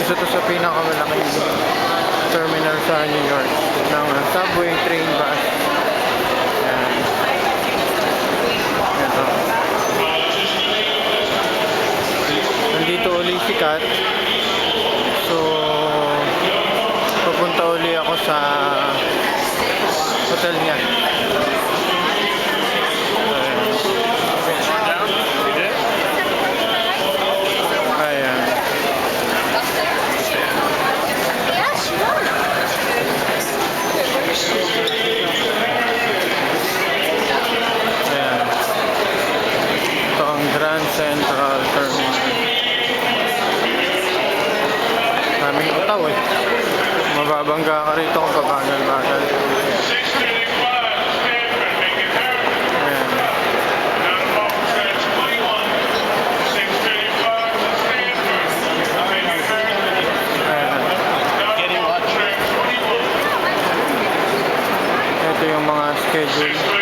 Isa to sa pinakamalaking terminal sa New York ng subway, train, bus. Ayan. Ito. Nandito uli si Kat. So, pupunta uli ako sa hotel niya. Ayan. Ayan. Ito ang Grand Central Terminal. Daming utaw eh. Mababangga ka rito kung pabagal-bagal. Ayan. Ayan. Ito yung mga schedule.